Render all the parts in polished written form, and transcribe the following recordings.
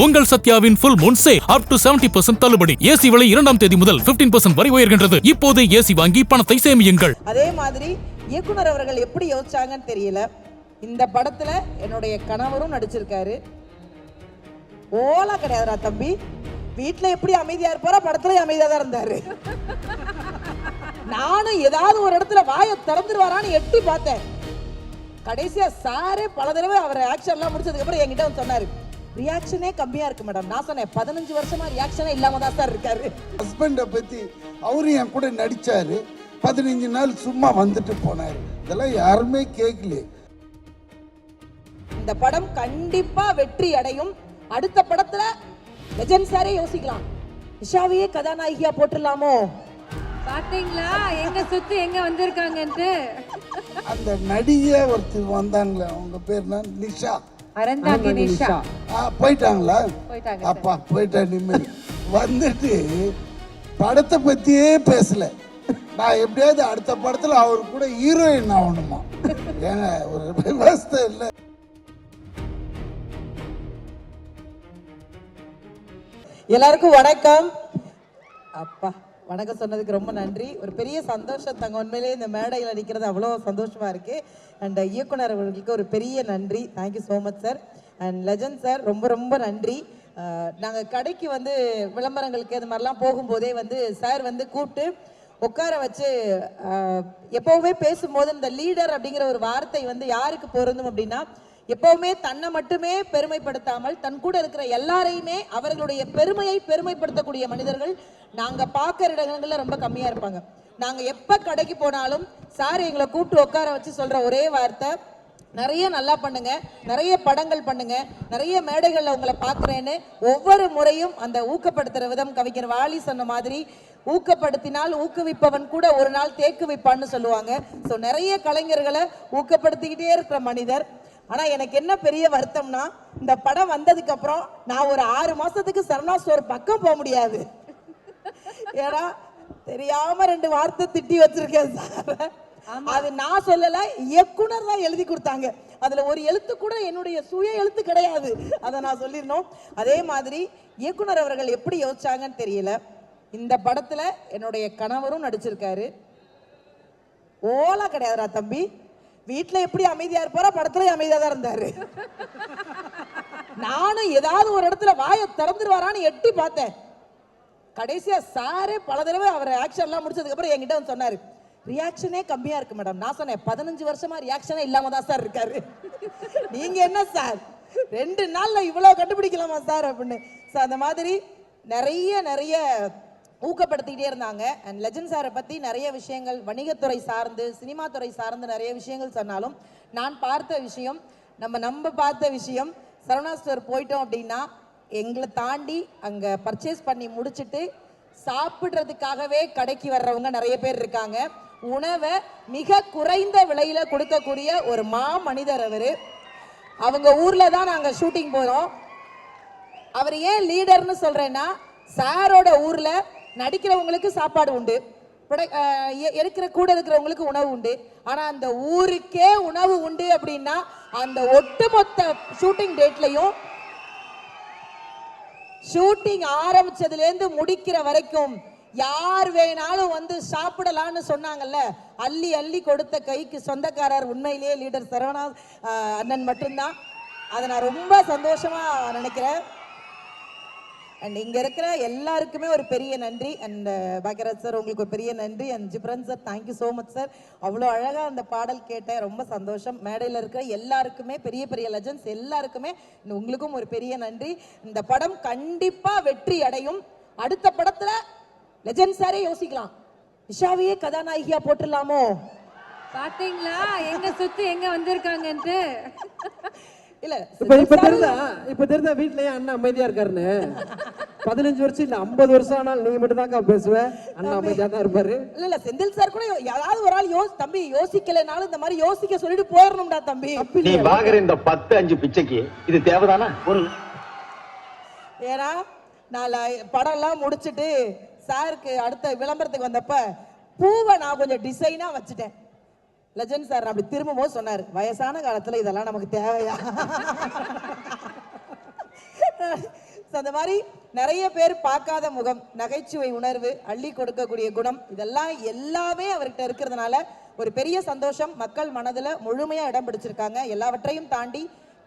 உங்கள் சத்யாவின் full moon sale up to 70% தள்ளுபடி. AC விலை 2ஆம் தேதி முதல் 15% வரை உயர்கின்றது. இப்போது ஏசி வாங்கி பணத்தை சேமியுங்கள். அதே மாதிரி இயக்குனர் அவர்கள் எப்படி யோசிச்சாங்கன்னு தெரியல. இந்த படத்துல என்னுடைய கணவரும் நடிச்சிருக்காரு. ஓலா கிடையாதுடா தம்பி. வீட்டுல எப்படி அமைதியா இருப்பாரோ படத்துல அமைதியா தான் இருந்தாரு. நானும் ஏதாவது ஒரு இடத்துல வாயை திறந்துருவாரான்னு எட்டி பார்த்தேன். கடைசியா சாரே பல தடவை அவர் ஆக்ஷன் எல்லாம் முடிச்சதுக்கு அப்புறம் என்கிட்ட வந்து சொன்னாரு, ரியாக்ஷனே கம்மியா இருக்கு மேடம். நான் சொன்னேன் 15 வருஷமா ரியாக்ஷனே இல்லாம தான் சார் இருக்காரு. ஹஸ்பண்டை பத்தி அவரு என் கூட நடிச்சாரு. 15 நாள் சும்மா வந்துட்டு போனாரு. இதெல்லாம் யாருமே கேட்கல. இந்த படம் கண்டிப்பா வெற்றி அடையும். அடுத்த படத்துல லெஜெண்ட் சாரே யோசிக்கலாம், நிஷாவையே கதாநாயகியா போட்டுடலாமோ. பாத்தீங்களா எங்க சுத்தி எங்க வந்திருக்காங்கன்னு. அந்த நடிகை ஒருத்தர் வந்தாங்களே, அவங்க பேர் என்ன? நிஷா. அரந்தாங்க நிஷா. போயிட்டாங்களா? அப்பா போயிட்டா நிம்மதி. வந்துட்டு படத்தை பத்தியே பேசல. நான் எப்படியாவது அடுத்த படத்துல அவரு கூட ஹீரோயின் ஆகணுமா? ஏங்க ஒரு விவசாய இல்லை. எல்லாருக்கும் வணக்கம். அப்பா வணக்கம் சொன்னதுக்கு ரொம்ப நன்றி. ஒரு பெரிய சந்தோஷம் தாங்க. உண்மையிலேயே இந்த மேடையில் நிற்கிறது அவ்வளோ சந்தோஷமா இருக்கு. அண்ட் இயக்குனர் அவர்களுக்கு ஒரு பெரிய நன்றி. Thank you so much sir. And legend sir ரொம்ப ரொம்ப நன்றி. நாங்கள் கடைக்கு வந்து விளம்பரங்களுக்கு இது மாதிரிலாம் போகும்போதே வந்து சார் வந்து கூப்பிட்டு உட்கார வச்சு எப்போவுமே பேசும்போது இந்த லீடர் அப்படிங்கிற ஒரு வார்த்தை வந்து யாருக்கு பொருந்தும் அப்படின்னா, எப்பவுமே தன்னை மட்டுமே பெருமைப்படுத்தாமல் தன் கூட இருக்கிற எல்லாரையுமே அவர்களுடைய பெருமையை பெருமைப்படுத்தக்கூடிய மனிதர்கள் நாங்க பார்க்கிற இடங்கள்ல ரொம்ப கம்மியா இருப்பாங்க. நாங்க எப்ப கடைக்கு போனாலும் சார் எங்களை கூப்பிட்டு உட்கார வச்சு சொல்ற ஒரே வார்த்தை, நிறைய நல்லா பண்ணுங்க, நிறைய படங்கள் பண்ணுங்க, நிறைய மேடைகள்ல உங்களை பார்க்கிறேன்னு ஒவ்வொரு முறையும் அந்த ஊக்கப்படுத்துற விதம். கவிஞர் வாலி சொன்ன மாதிரி, ஊக்கப்படுத்தினால் ஊக்குவிப்பவன் கூட ஒரு நாள் தேக்கு வைப்பான்னு சொல்லுவாங்க. ஸோ நிறைய கலைஞர்களை ஊக்கப்படுத்திக்கிட்டே இருக்கிற மனிதர். ஆனா எனக்கு என்ன பெரிய வருத்தம்னா, இந்த படம் வந்ததுக்கு அப்புறம் நான் ஒரு 6 மாசத்துக்கு சரவணா ஸ்டோர் பக்கம் போக முடியாது. ஏன்னா தெரியாம 2 வார்த்தை திட்டி வச்சிருக்கேன் சார். அது நான் சொல்லல, இயக்குனர் தான் எழுதி கொடுத்தாங்க. அதுல ஒரு எழுத்து கூட என்னுடைய சுய எழுத்து கிடையாது. அதை நான் சொல்லிடணும். அதே மாதிரி இயக்குனர் அவர்கள் எப்படி யோசிச்சாங்கன்னு தெரியல. இந்த படத்துல என்னுடைய கணவரும் நடிச்சிருக்காரு. ஓலா கிடையாதுடா தம்பி. வீட்டுல எப்படி அமைதியா இருப்பாரோ படத்துல அமைதியா தான் இருந்தாரு. நானும் ஏதாவது ஒரு இடத்துல வாயை திறந்துருவாரான்னு எட்டி பார்த்தேன். கடைசியா சாரே பல தடவை அவர் ஆக்ஷன் எல்லாம் முடிச்சதுக்கு அப்புறம் என்கிட்ட வந்து சொன்னாரு, ரியாக்ஷனே கம்மியா இருக்கு மேடம். நான் சொன்னேன் 15 வருஷமா ரியாக்ஷனே இல்லாம தான் சார் இருக்காரு. நீங்க என்ன சார் 2 நாள்ல இவ்வளவு கண்டுபிடிக்கலாமா சார் அப்படின்னு. அந்த மாதிரி நிறைய ஊக்கப்படுத்திக்கிட்டே இருந்தாங்க. அண்ட் லெஜண்ட் சாரை பற்றி நிறைய விஷயங்கள் வணிகத்துறை சார்ந்து சினிமா துறை சார்ந்து நிறைய விஷயங்கள் சொன்னாலும், நான் பார்த்த விஷயம், நம்ம பார்த்த விஷயம், சரவணா ஸ்டோர் போயிட்டோம் அப்படின்னா எங்களை தாண்டி அங்கே பர்ச்சேஸ் பண்ணி முடிச்சுட்டு சாப்பிட்றதுக்காகவே கடைக்கு வர்றவங்க நிறைய பேர் இருக்காங்க. உணவை மிக குறைந்த விலையில கொடுக்கக்கூடிய ஒரு மனிதர் அவரு. அவங்க ஊர்ல தான் நாங்கள் ஷூட்டிங் போகிறோம். அவர் ஏன் லீடர்னு சொல்றேன்னா, சாரோட ஊர்ல நடிக்கிறவங்களுக்கு சாப்பாடு உண்டு, கூட இருக்கிறவங்களுக்கு உணவு உண்டு. ஆனா அந்த ஊருக்கே உணவு உண்டு அப்படின்னா, அந்த ஒட்டுமொத்த ஷூட்டிங் டேட்லையும் ஷூட்டிங் ஆரம்பிச்சதுல இருந்து முடிக்கிற வரைக்கும் யார் வேணாலும் வந்து சாப்பிடலான்னு சொன்னாங்கல்ல, அள்ளி அள்ளி கொடுத்த கைக்கு சொந்தக்காரர் உண்மையிலேயே லீடர் சரவணா அண்ணன் மட்டும்தான். அதை நான் ரொம்ப சந்தோஷமா நினைக்கிறேன். அண்ட் இங்க இருக்கிற எல்லாருக்குமே ஒரு பெரிய நன்றி. அண்ட் பாக்யராஜ் சார் உங்களுக்கு ஒரு பெரிய நன்றி. And Ghibran sir thank you so much sir. அவ்வளோ அழகா அந்த பாடல் கேட்டேன், ரொம்ப சந்தோஷம். மேடையில் இருக்கிற எல்லாருக்குமே, பெரிய லெஜண்ட்ஸ் எல்லாருக்குமே உங்களுக்கும் ஒரு பெரிய நன்றி. இந்த படம் கண்டிப்பா வெற்றி அடையும். அடுத்த படத்துல லெஜண்ட் சாரே யோசிக்கலாம், நிஷாவையே கதாநாயகியா போட்டுடலாமோ. பாத்தீங்களா எங்க சுத்தி எங்க வந்திருக்காங்கன்னு. இல்ல இப்ப தெரிஞ்சா வீட்லயே அண்ணா அமைதியா இருக்காருன்னு. 15 வருஷம் இல்ல 50 வருஷம் ஆனால் நீங்க மட்டும் தான் பேசுவ, அண்ணா அமைதியா தான் இருப்பாரு. இல்ல செந்தில் சார் கூட யாராவது ஒரு ஆள் தம்பி யோசிக்கலனாலும் இந்த மாதிரி யோசிக்க சொல்லிட்டு போயிடணும்டா தம்பி. நீ வாங்குற இந்த 10-5 பிச்சைக்கு இது தேவைதானா? ஏன்னா நான் படம் எல்லாம் முடிச்சுட்டு சாருக்கு அடுத்த விளம்பரத்துக்கு வந்தப்ப பூவை நான் கொஞ்சம் டிசைனா வச்சுட்டேன். லெஜண்ட் சார் அப்படி திரும்பவும் சொன்னார், வயசான காலத்துல இதெல்லாம் நமக்கு தேவையா? ஸோ அந்த மாதிரி நிறைய பேர் பார்க்காத முகம், நகைச்சுவை உணர்வு, அள்ளி கொடுக்கக்கூடிய குணம், இதெல்லாம் எல்லாமே அவர்கிட்ட இருக்கிறதுனால ஒரு பெரிய சந்தோஷம். மக்கள் மனதில் முழுமையாக இடம் பிடிச்சிருக்காங்க. எல்லாவற்றையும் தாண்டி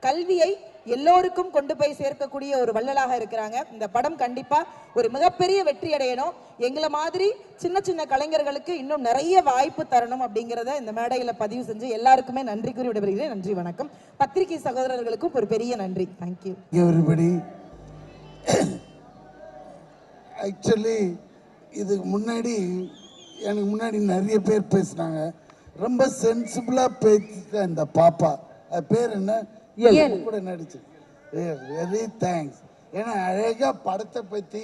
கல்வியை எல்லோருக்கும் கொண்டு போய் சேர்க்கக்கூடிய ஒரு வள்ளலாக இருக்கிறாங்க. இந்த படம் கண்டிப்பா ஒரு மிகப்பெரிய வெற்றி அடையணும். எங்களை மாதிரி சின்ன சின்ன கலைஞர்களுக்கு இன்னும் நிறைய வாய்ப்பு தரணும் அப்படிங்கிறத இந்த மேடையில பதிவு செஞ்சு எல்லாருக்குமே நன்றி கூறி விடைபெறுகிறேன். நன்றி, வணக்கம். பத்திரிகை சகோதரர்களுக்கும் ஒரு பெரிய நன்றி. Thank you everybody. ஆக்சுவலி இதுக்கு முன்னாடி எனக்கு முன்னாடி நிறைய பேர் பேசினாங்க. ரொம்ப சென்சிபிளாக பேசிட்ட இந்த பாப்பா, அது பேர் என்ன, கூட நடிச்சு, வெரி தேங்க்ஸ். ஏன்னா அழகாக படத்தை பற்றி,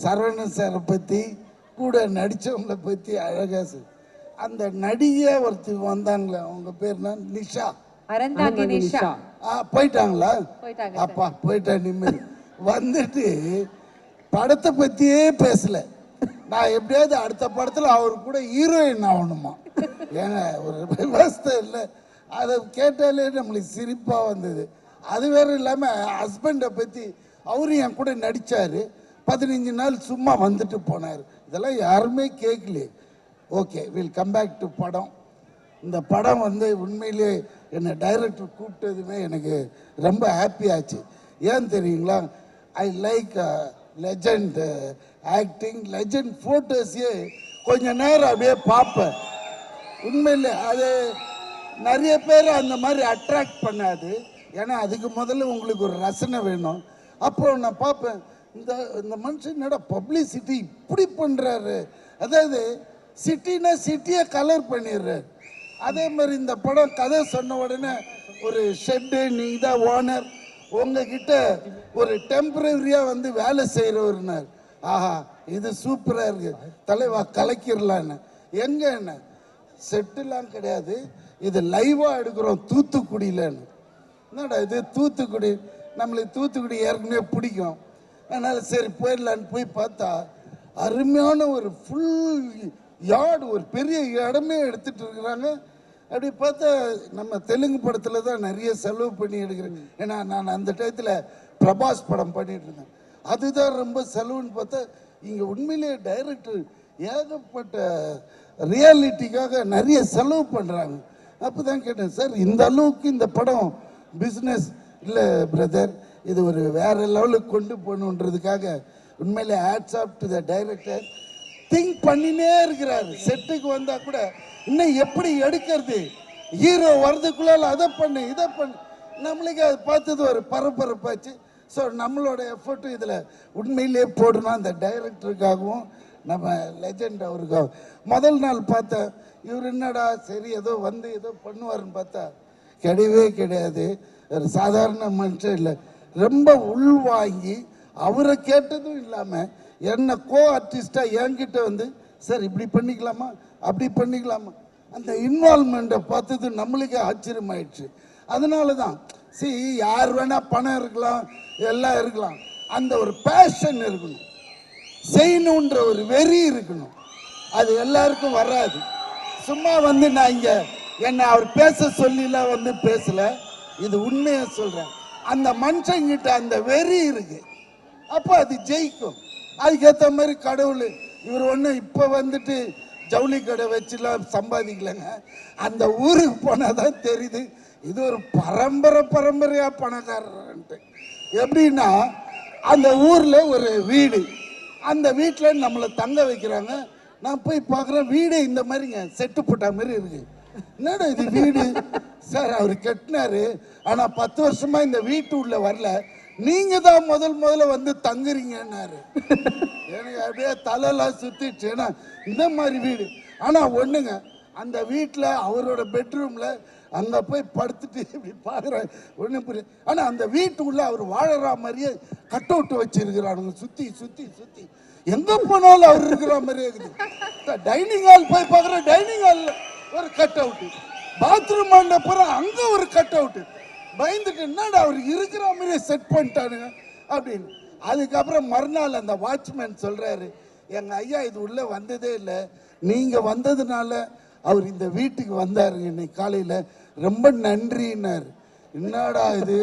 சரவணன் சாரை பற்றி, கூட நடித்தவங்களை பற்றி அழகாக அந்த நடிகை ஒருத்தர் வந்தாங்களே, அவங்க பேர் என்ன, நிஷா, அறந்தாங்கி நிஷா. போயிட்டாங்களா? அப்பா போயிட்டா நிம்மதி. வந்துட்டு படத்தை பற்றியே பேசலை. நான் எப்படியாவது அடுத்த படத்தில் அவர் கூட ஹீரோயின் ஆகணுமா? ஏங்க ஒரு விவஸ்தை இல்லை. அதை கேட்டாலே நம்மளுக்கு சிரிப்பாக வந்தது. அது வேற இல்லாமல் ஹஸ்பண்டை பற்றி அவரும் என் கூட நடித்தார். 15 நாள் சும்மா வந்துட்டு போனார். இதெல்லாம் யாருமே கேட்கலையே. Okay, will come back to படம். இந்த படம் வந்து உண்மையிலே என்னை டைரக்டர் கூப்பிட்டதுமே எனக்கு ரொம்ப ஹாப்பி ஆச்சு. ஏன் தெரியுங்களா? I like legend acting, legend ஃபோட்டோஸே கொஞ்ச நேரம் அப்படியே பார்ப்பேன். உண்மையில் அது நிறைய பேர் அந்த மாதிரி அட்ராக்ட் பண்ணாது. ஏன்னா அதுக்கு முதல்ல உங்களுக்கு ஒரு ரசனை வேணும். அப்போ நான் பார்ப்பேன், இந்த மனுஷன் என்னடா பப்ளிசிட்டி இப்படி பண்ணுறாரு. அதாவது சிட்டினா சிட்டியை கலர் பண்ணிடுறாரு. அதே மாதிரி இந்த படம் கதை சொன்ன உடனே ஒரு ஷெட்டு, நீங்கள் தான் ஓனர், உங்ககிட்ட ஒரு டெம்பரரியாக வந்து வேலை செய்கிறவர்னார். ஆஹா, இது சூப்பராக இருக்குது தலைவா, கலக்கிடலான்னு. எங்கே என்ன செட்டுலாம் கிடையாது, இது லைவாக எடுக்கிறோம் தூத்துக்குடியிலன்னு. என்னடா இது தூத்துக்குடி, நம்மளுக்கு தூத்துக்குடி ஏற்கனவே பிடிக்கும். அதனால் சரி போயிடலான்னு போய் பார்த்தா அருமையான ஒரு ஃபுல் யார்டு, ஒரு பெரிய இடமே எடுத்துகிட்டு இருக்கிறாங்க. அப்படி பார்த்தா நம்ம தெலுங்கு படத்தில் தான் நிறைய செலவு பண்ணி எடுக்கிறேன். ஏன்னா நான் அந்த டயத்தில் பிரபாஸ் படம் பண்ணிட்டு இருந்தேன். அதுதான் ரொம்ப செலவுன்னு பார்த்தா இங்கே உண்மையிலேயே டைரக்டர் ஏகப்பட்ட ரியாலிட்டிக்காக நிறைய செலவு பண்ணுறாங்க. அப்போ தான் கேட்டேன், சார் இந்த அளவுக்கு இந்த படம் பிஸ்னஸ் இல்லை பிரதர், இது ஒரு வேற லெவலுக்கு கொண்டு போகணுன்றதுக்காக உண்மையிலே hats off to the director. Think பண்ணினே இருக்கிறாரு. செட்டுக்கு வந்தால் கூட இன்னும் எப்படி எடுக்கிறது, ஹீரோ வர்றதுக்குள்ளால அதை பண்ணு இதை பண்ணு. நம்மளுக்கு அது பார்த்தது ஒரு பரபரப்பாச்சு. ஸோ நம்மளோட எஃபர்ட்டும் இதில் உண்மையிலே போடணும். அந்த டைரக்டருக்காகவும் நம்ம லெஜண்ட் அவருக்காகவும். முதல் நாள் பார்த்தேன், இவர் என்னடா சரி ஏதோ வந்து ஏதோ பண்ணுவாருன்னு பார்த்தா கிடையவே கிடையாது. ஒரு சாதாரண மனுஷன் இல்லை, ரொம்ப உள்வாங்கி அவரை கேட்டதும் இல்லாமல் என்ன கோ ஆர்டிஸ்டாக என்கிட்ட வந்து சார் இப்படி பண்ணிக்கலாமா அப்படி பண்ணிக்கலாமா, அந்த இன்வால்மெண்ட்டை பார்த்தது நம்மளுக்கே ஆச்சரியமாயிடுச்சு. அதனால தான் யார் வேணால் பணம் இருக்கலாம், எல்லாம் இருக்கலாம், அந்த ஒரு பேஷன் இருக்கணும், செய்யணுன்ற ஒரு வெறி இருக்கணும். அது எல்லாருக்கும் வராது. சும்மா வந்து நான் இங்கே என்னை அவர் பேச சொல்லிலாம் வந்து பேசலை, இது உண்மையாக சொல்கிறேன். அந்த மனுஷங்கிட்ட அந்த வெறி இருக்கு, அப்போ அது ஜெயிக்கும். அதுக்கேற்ற மாதிரி கடவுள் இவர் ஒன்றும் இப்போ வந்துட்டு ஜவுளி கடை வச்சுலாம் சம்பாதிக்கலைங்க. அந்த ஊருக்கு போனால் தான் தெரியுது இது ஒரு பரம்பரையாக பணக்காரன்ட்டு. எப்படின்னா அந்த ஊரில் ஒரு வீடு, அந்த வீட்டில் நம்மளை தங்க வைக்கிறாங்க. நான் போய் பார்க்குறேன், வீடு இந்த மாதிரிங்க செட்டு போட்ட மாதிரி இருக்கு. என்னடா இது வீடு சார், அவர் கட்டினாரு, ஆனால் 10 வருஷமா இந்த வீட்டு உள்ள வரல, நீங்க தான் முதல்ல வந்து தங்குறீங்கன்னாரு. எனக்கு அப்படியே தலையெல்லாம் சுத்திடுச்சு. ஏன்னா இந்த மாதிரி வீடு. ஆனால் ஒண்ணுங்க, அந்த வீட்டில் அவரோட பெட்ரூம்ல அங்கே போய் படுத்துட்டு இப்படி பார்க்குறேன், ஒன்றும் புரியல. ஆனால் அந்த வீட்டுக்குள்ள அவர் வாழற மாதிரியே கட் அவுட் வச்சிருக்கிறானுங்க, சுற்றி சுற்றி சுற்றி எங்கே போனாலும் அவர் இருக்கிற மாதிரியே இருக்குது. டைனிங் ஹால் போய் பார்க்குறேன், டைனிங் ஹாலில் ஒரு கட் அவுட்டு, பாத்ரூம் ஆண்ட போகிறேன் அங்கே ஒரு கட் அவுட்டு. பயந்துட்டு என்னடா அவர் இருக்கிற மாதிரியே செட் பண்ணிட்டானுங்க அப்படின்னு. அதுக்கப்புறம் மறுநாள் அந்த வாட்ச்மேன் சொல்கிறாரு, எங்கள் ஐயா இது உள்ளே வந்ததே இல்லை, நீங்கள் வந்ததுனால அவர் இந்த வீட்டுக்கு வந்தாருங்க இன்னைக்கு காலையில், ரொம்ப நன்றின்னார். என்னடா இது,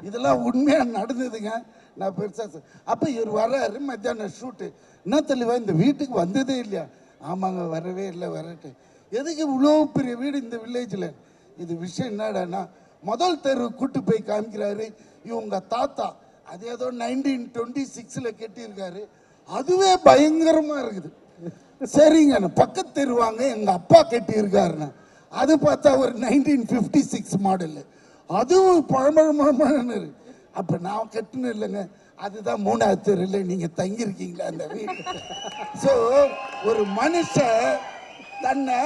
இதெல்லாம் உண்மையாக நடந்ததுங்க. நான் பெருசாக அப்போ இவர் வர்றாரு மத்தியானம் ஷூட்டு. என்ன தெளிவா இந்த வீட்டுக்கு வந்ததே இல்லையா? ஆமாங்க வரவே இல்லை வரட்டு. எதுக்கு இவ்வளோ பெரிய வீடு இந்த வில்லேஜில்? இது விஷயம் என்னடான்னா முதல் தெரு கூட்டு போய் காமிக்கிறாரு. இவங்க தாத்தா அது ஏதோ 1926 கட்டியிருக்காரு. அதுவே பயங்கரமாக இருக்குது. சரிங்க பக்கத்து தெருவாங்க எங்கள் அப்பா கட்டியிருக்காருண்ணா. அது பார்த்தா ஒரு 1956 மாடலு. அதுவும் பழமழமான. அப்போ நான் கட்டினு இல்லைங்க, அதுதான் 3வது தெருவில் நீங்கள் தங்கியிருக்கீங்களா அந்த வீடு. ஸோ ஒரு மனுஷன் தன்னை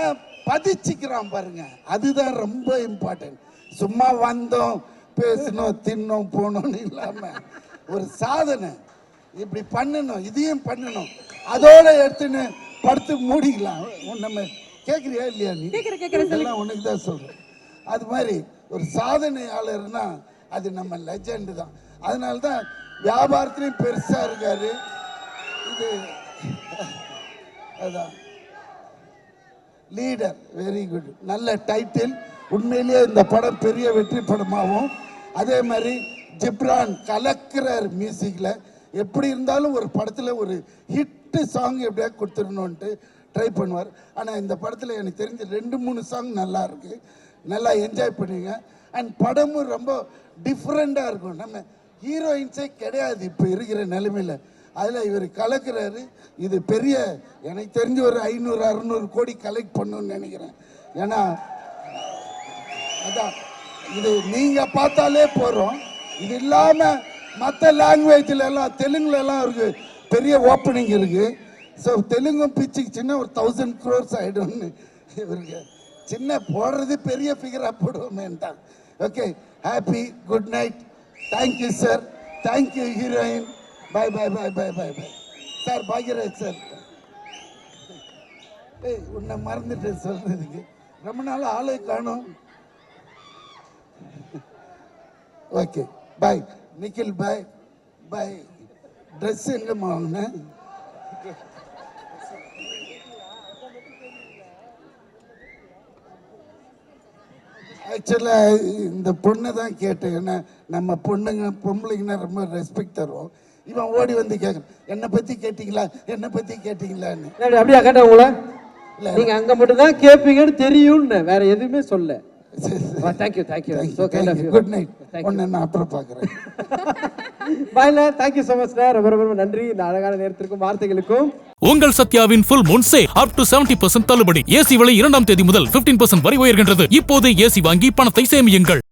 பதிச்சுக்கிறான் பாருங்க, அதுதான் ரொம்ப இம்பார்ட்டன்ட். சும்மா வந்தோம் பேசணும் தின்னோம் போனோம்னு இல்லாமல் ஒரு சாதனை இப்படி பண்ணணும், இதையும் பண்ணணும், அதோட எடுத்துன்னு படுத்து மூடிக்கலாம். நம்ம கேட்குறியா இல்லையா? நீ இதெல்லாம் உனக்கு தான் சொல்கிறேன். அது மாதிரி ஒரு சாதனையாளர்னா அது நம்ம லெஜெண்டு தான். அதனால தான் வியாபாரத்துலேயும் பெருசாக இருக்காரு. இது அதுதான் லீடர். வெரி குட், நல்ல டைட்டில். உண்மையிலேயே இந்த படம் பெரிய வெற்றி படமாகவும், அதே மாதிரி ஜிப்ரான் கலக்கிறார் மியூசிக்கில். எப்படி இருந்தாலும் ஒரு படத்தில் ஒரு ஹிட்டு சாங் எப்படியா கொடுத்துடணுன்ட்டு ட்ரை பண்ணுவார். ஆனால் இந்த படத்தில் எனக்கு தெரிஞ்ச 2-3 சாங் நல்லா இருக்கு, நல்லா என்ஜாய் பண்ணுவீங்க. அண்ட் படமும் ரொம்ப டிஃப்ரெண்ட்டாக இருக்கும். நம்ம ஹீரோயின்ஸே கிடையாது இப்போ இருக்கிற நிலைமையில், அதில் இவர் கலக்கிறாரு. இது பெரிய எனக்கு தெரிஞ்ச ஒரு 500-600 கோடி கலெக்ட் பண்ணணும்னு நினைக்கிறேன். ஏன்னா அதான் இது நீங்கள் பார்த்தாலே போகிறோம். இது இல்லாமல் மற்ற லாங்குவேஜில் எல்லாம் தெலுங்குலலாம் இருக்கு பெரிய ஓப்பனிங் இருக்குது. ஸோ தெலுங்கும் பிச்சுக்குச்சுன்னா ஒரு 1000 crores ஆகிடும்னு இவருக்கு சின்ன போடுறது பெரிய ஃபிகராக போடுவோமேன்ட்டான். Okay, happy good night. Thank you sir, thank you heroine. Bye bye bye bye bye bye sir. Bhagyaraj sir, ஏய் உன்னை மறந்துட்டு சொல்கிறதுக்கு ரொம்ப நாள் ஆளை காணும். Okay bye Nikhil, bye bye. Dress எங்கம்மா வாங்கினேன்? ஆக்சுவலாக இந்த பொண்ணை தான் கேட்டேன். ஏன்னா நம்ம பொம்பளைங்கன்னா ரொம்ப ரெஸ்பெக்ட் தருவோம். இவன் ஓடி வந்து கேட்குறேன், என்னை பற்றி கேட்டிங்களா என்னை பற்றி கேட்டிங்களான்னு. அப்படியா கேட்டேன் உங்களை? இல்லை, நீங்கள் அங்கே மட்டும் தான் கேட்பீங்கன்னு தெரியும்னு, வேற எதுவுமே சொல்ல. Thank you thank you. Good night. ஒன்று நான் அப்புறம் பார்க்குறேன். பாய்ல. Thank you so much. ரொம்ப ரொம்ப நன்றி இந்த அழகான நேரத்திற்கும் வார்த்தைகளுக்கும். உங்கள் சத்யாவின் full moon sale up to 70% தள்ளுபடி. ஏசி விலை 2ஆம் தேதி முதல் 15% வரை உயர்கின்றது. இப்போது ஏசி வாங்கி பணத்தை சேமியுங்கள்.